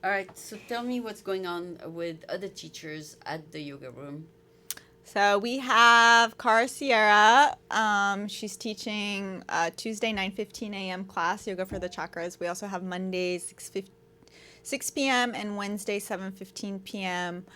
All right, so tell me what's going on with other teachers at the yoga room. So we have Cara Sierra. She's teaching Tuesday 9:15 a.m. class, Yoga for the Chakras. We also have Monday 6 p.m. and Wednesday 7:15 p.m.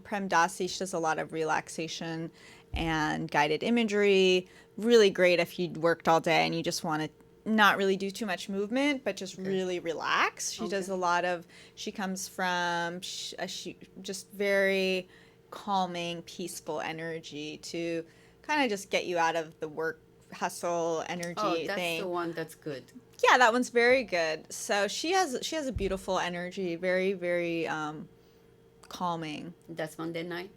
Prem Dasi, she does a lot of relaxation and guided imagery. Really great if you worked all day and you just want to not really do too much movement, but just Okay. really relax. She Okay. does a lot of, she comes from she just very calming, peaceful energy to kind of just get you out of the work hustle Oh, energy that's the thing. one that's good. Yeah, that one's very good. So she has a beautiful energy, very very calming. That's Monday night.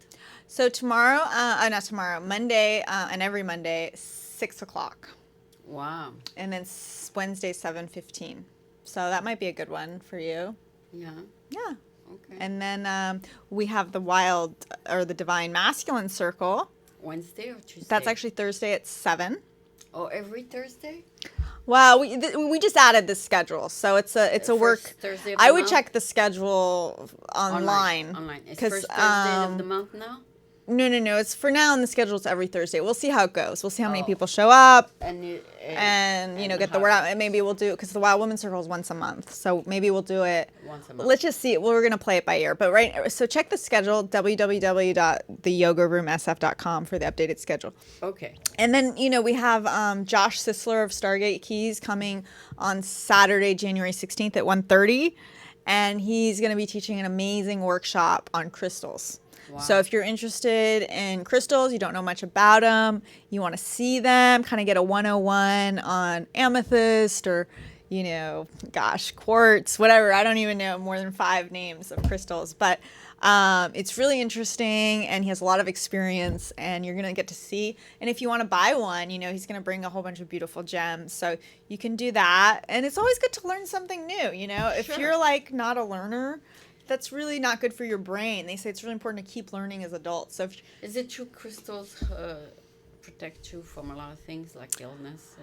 So tomorrow, not tomorrow, Monday, and every Monday, 6 o'clock, Wow. and then Wednesday 7:15. So that might be a good one for you. Yeah. Yeah. Okay. And then we have the wild or the divine masculine circle. Wednesday or That's Tuesday? actually Thursday at 7. Oh, every Thursday? Well, we just added this schedule, so it's a work. First Thursday of the I would month? check the schedule Online. online Online. It's because first Thursday of the month now? no, no, no. It's for now, and the schedule's every Thursday. We'll see how it goes. We'll see how many Oh. people show up, And and and get the word how out. And maybe we'll do because the Wild Women Circle is once a month, so maybe we'll do it. once a month. Let's just see. Well, we're gonna play it by ear, but so check the schedule www.theyogaroomsf.com for the updated schedule. Okay. And then we have Josh Sisler of Stargate Keys coming on Saturday, January 16th at 1:30, and he's going to be teaching an amazing workshop on crystals. So Wow. if you're interested in crystals, you don't know much about them, you want to see them, kind of get a 101 on amethyst or gosh, quartz, whatever. I don't even know more than 5 names of crystals, but it's really interesting, and he has a lot of experience, and you're gonna get to see. And if you want to buy one, he's gonna bring a whole bunch of beautiful gems, so you can do that. And it's always good to learn something new. If Sure. you're like not a learner, that's really not good for your brain. They say it's really important to keep learning as adults. So if Is it true crystals protect you from a lot of things like illness?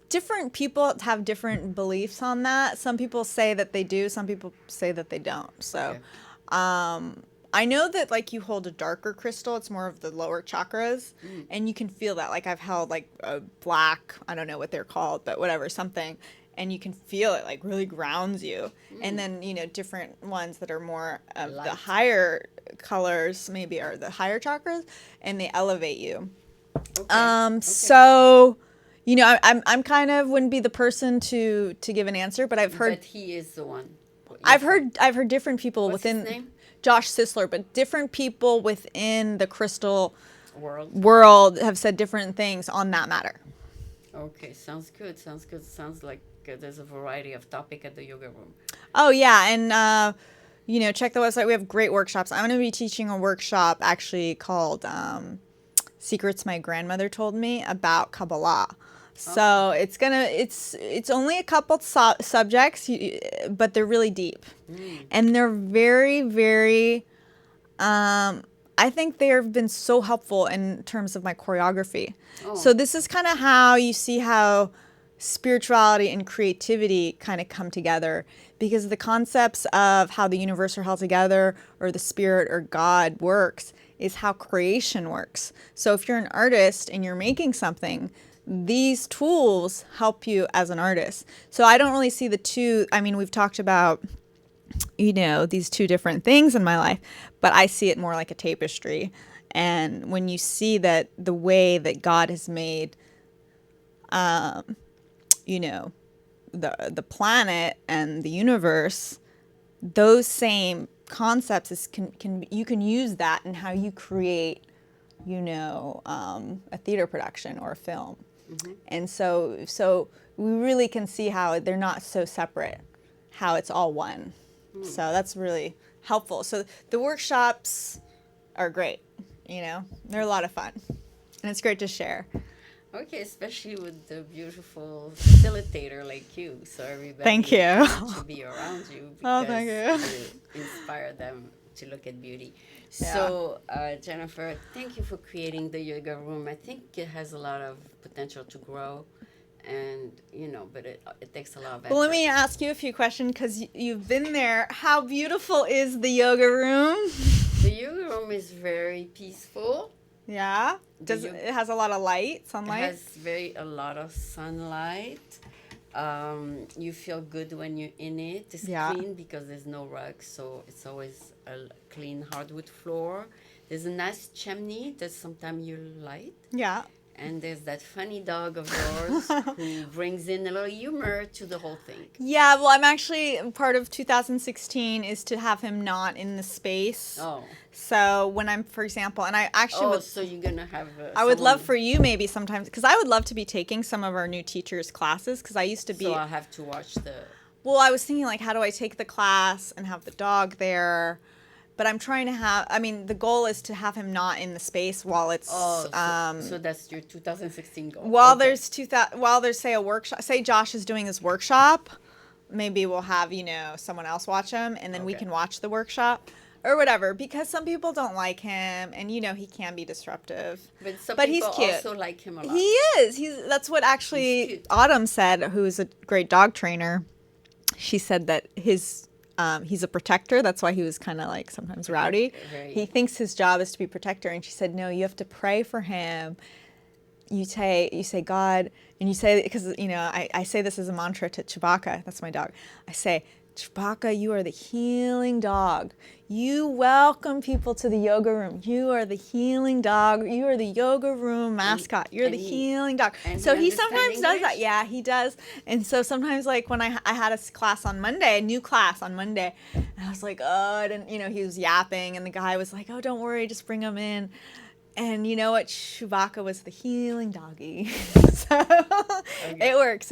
different people have different beliefs on that. Some people say that they do, some people say that they don't. So Okay. I know that like you hold a darker crystal, it's more of the lower chakras, Mm. and you can feel that. Like I've held like a black, I don't know what they're called, but whatever, something, and you can feel it like really grounds you. And Mm. then, different ones that are more of the Light. higher colors maybe are the higher chakras, and they elevate you. Okay. Okay. So I'm kind of wouldn't be the person to give an answer, but But he is the one. Your I've friend. heard I've heard different people What's his within name? Josh Sisler, but different people within the crystal World. world have said different things on that matter. Okay. Sounds good. Sounds good. Sounds like there's a variety of topic at the yoga room. Oh yeah, and check the website. We have great workshops. I'm going to be teaching a workshop actually called Secrets My Grandmother Told Me about Kabbalah. Oh. So it's only a couple subjects, but they're really deep, Mm. and they're very very. I think they have been so helpful in terms of my choreography. Oh. So this is kind of how you see how spirituality and creativity kind of come together, because the concepts of how the universe are held together or the spirit or God works is how creation works. So if you're an artist and you're making something, these tools help you as an artist. So I don't really see the two. I mean, we've talked about these two different things in my life, but I see it more like a tapestry. And when you see that the way that God has made, you know, the planet and the universe, those same concepts can you can use that in how you create, a theater production or a film. Mm-hmm. And so we really can see how they're not so separate, how it's all one. Mm. So that's really helpful. So the workshops are great, they're a lot of fun. And it's great to share. Okay, especially with the beautiful facilitator like you, so Thank everybody you. should be around you Oh, because thank you. you inspire them to look at beauty. Yeah. So, Jennifer, thank you for creating the yoga room. I think it has a lot of potential to grow, and but it takes a lot of effort. Well, let me ask you a few questions because you've been there. How beautiful is the yoga room? The yoga room is very peaceful. Yeah. It has a lot of light, sunlight? It has a lot of sunlight. You feel good when you're in it. It's clean because there's no rugs, so it's always a clean hardwood floor. There's a nice chimney that sometimes you light. Yeah. And there's that funny dog of yours who brings in a little humor to the whole thing. Yeah, well, I'm actually, part of 2016 is to have him not in the space. Oh. So when I'm, for example, and I actually so you're going to have I would love for you maybe sometimes, because I would love to be taking some of our new teachers' classes, because I used to be. So I'll have to watch Well, I was thinking, like, how do I take the class and have the dog there? But I'm trying to the goal is to have him not in the space while it's. So that's your 2016 goal. While there's say a workshop, say Josh is doing his workshop, maybe we'll have someone else watch him, and then we can watch the workshop or whatever. Because some people don't like him, and he can be disruptive. But he's people cute. Also like him a lot. He is. That's what actually Autumn said, who's a great dog trainer. She said that he's a protector. That's why he was kind of like sometimes rowdy. He thinks his job is to be protector. And she said, no, you have to pray for him. You say God, and you say, because, I say this as a mantra to Chewbacca. That's my dog. I say, Chewbacca, you are the healing dog. You welcome people to the yoga room. You are the healing dog. You are the yoga room mascot. You're the healing dog. So he sometimes does that. Yeah, he does. And so sometimes, like when I had a class on Monday, a new class on Monday, and I was like, oh, I didn't, he was yapping, and the guy was like, oh, don't worry, just bring him in. And you know what? Chewbacca was the healing doggy. So it works.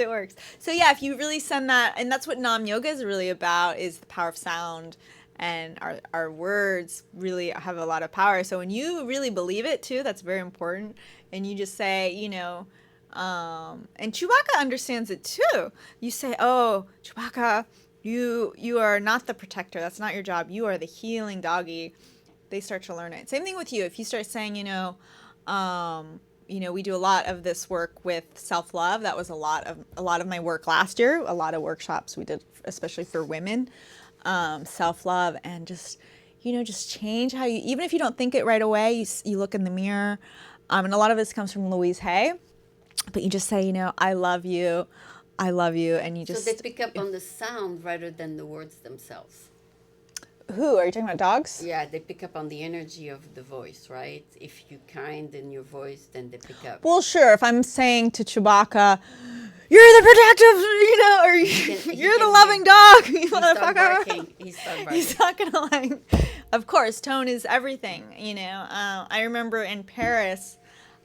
So yeah, if you really send that, and that's what Nam Yoga is really about, is the power of sound, and our words really have a lot of power. So when you really believe it too, that's very important. And you just say, and Chewbacca understands it too. You say, oh, Chewbacca, you are not the protector. That's not your job. You are the healing doggy. They start to learn it. Same thing with you. If you start saying, we do a lot of this work with self-love. That was a lot of my work last year. A lot of workshops we did, especially for women, self-love, and just change how you. Even if you don't think it right away, you look in the mirror, and a lot of this comes from Louise Hay. But you just say, I love you, and you just. So they pick up on the sound rather than the words themselves. Who? Are you talking about dogs? Yeah, they pick up on the energy of the voice, right? If you're kind in your voice, then they pick up. Well, sure. If I'm saying to Chewbacca, you're the protective, or you're the loving dog, you motherfucker. He's not going to of course, tone is everything, I remember in Paris,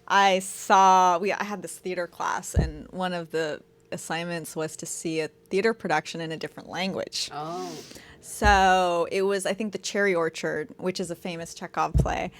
I had this theater class, and one of the assignments was to see a theater production in a different language. Oh. So it was, I think, The Cherry Orchard, which is a famous Chekhov play.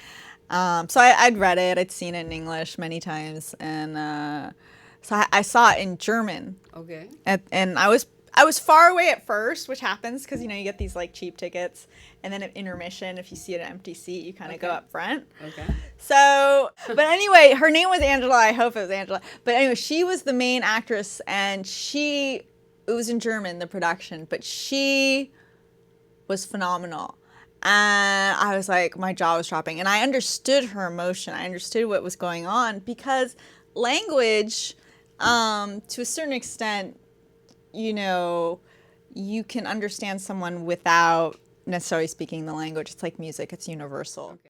So I'd read it. I'd seen it in English many times. And so I saw it in German. Okay. And I was far away at first, which happens because, you get these like cheap tickets. And then at intermission, if you see an empty seat, you kind of go up front. Okay. So, but anyway, her name was Angela. I hope it was Angela. But anyway, she was the main actress, and it was in German, the production. But she was phenomenal. And I was like, my jaw was dropping. And I understood her emotion. I understood what was going on, because language, to a certain extent, you can understand someone without necessarily speaking the language. It's like music. It's universal. Okay.